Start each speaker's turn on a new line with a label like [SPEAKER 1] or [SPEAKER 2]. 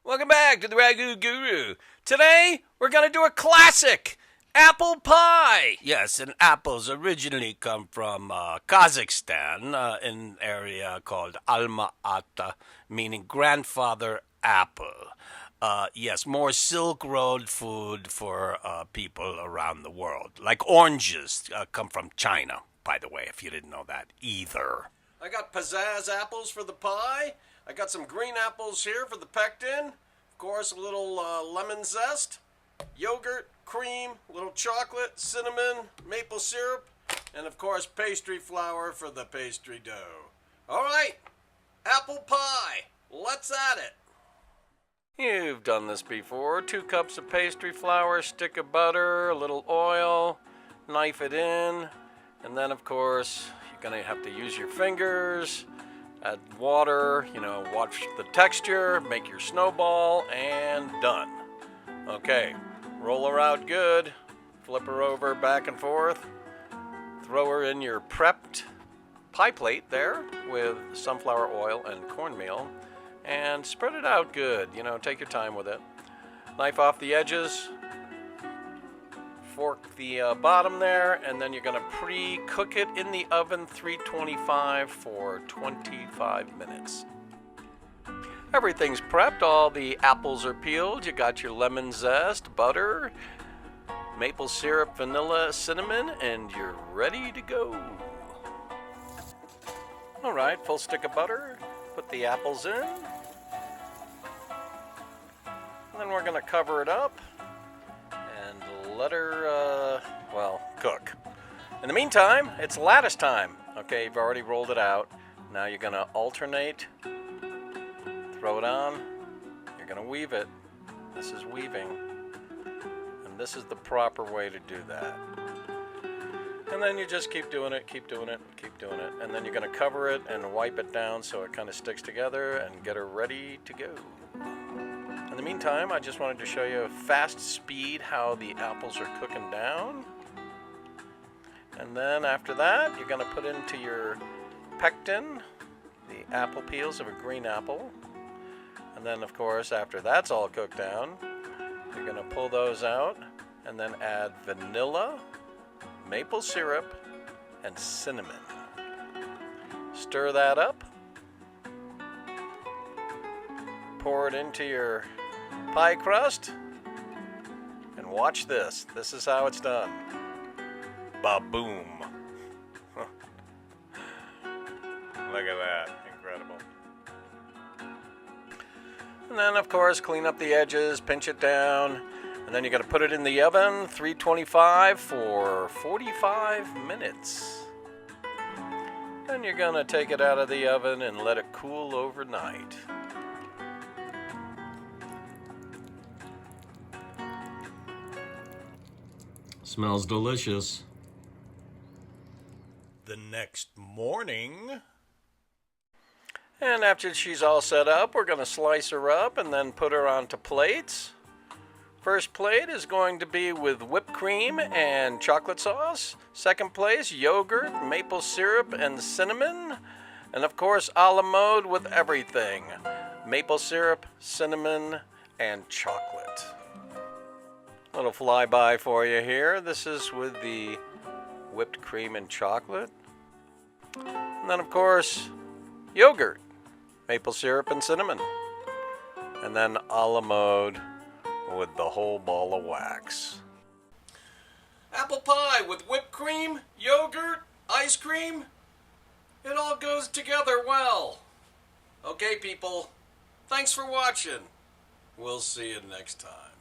[SPEAKER 1] Welcome back to the Ragu Guru. Today, we're going to do a classic, apple pie. Yes, and apples originally come from Kazakhstan, in an area called Alma-Ata, meaning grandfather apple. Yes, more Silk Road food for people around the world. Like oranges come from China, by the way, if you didn't know that either. I got Pazazz apples for the pie. I got some green apples here for the pectin. Of course, a little lemon zest, yogurt, cream, a little chocolate, cinnamon, maple syrup, and of course, pastry flour for the pastry dough. All right, apple pie. Let's at it. You've done this before. 2 cups of pastry flour, stick of butter, a little oil, knife it in, and then, of course, you're going to have to use your fingers. Add water, watch the texture, make your snowball, and done. Okay, roll her out good, flip her over back and forth, throw her in your prepped pie plate there with sunflower oil and cornmeal, and spread it out good, take your time with it. Knife off the edges, fork the bottom there, and then you're going to pre-cook it in the oven 325 for 25 minutes. Everything's prepped, all the apples are peeled, you got your lemon zest, butter, maple syrup, vanilla, cinnamon, and you're ready to go. Alright, full stick of butter, put the apples in, and then we're going to cover it up and let her, cook. In the meantime, it's lattice time. Okay, you've already rolled it out. Now you're going to alternate, throw it on, you're going to weave it. This is weaving, and this is the proper way to do that. And then you just keep doing it, keep doing it, keep doing it. And then you're going to cover it and wipe it down so it kind of sticks together and get her ready to go. In the meantime, I just wanted to show you fast speed how the apples are cooking down. And then after that, you're going to put into your pectin the apple peels of a green apple. And then, of course, after that's all cooked down, you're going to pull those out and then add vanilla, maple syrup, and cinnamon. Stir that up. Pour it into your pie crust, and watch this. This is how it's done. Ba-boom. Look at that. Incredible. And then, of course, clean up the edges, pinch it down, and then you're going to put it in the oven, 325 for 45 minutes. Then you're going to take it out of the oven and let it cool overnight. Smells delicious. The next morning. And after she's all set up, we're going to slice her up and then put her onto plates. First plate is going to be with whipped cream and chocolate sauce. Second place, yogurt, maple syrup, and cinnamon. And of course, a la mode with everything. Maple syrup, cinnamon, and chocolate. A little flyby for you here. This is with the whipped cream and chocolate. And then, of course, yogurt, maple syrup, and cinnamon. And then a la mode with the whole ball of wax. Apple pie with whipped cream, yogurt, ice cream. It all goes together well. Okay, people. Thanks for watching. We'll see you next time.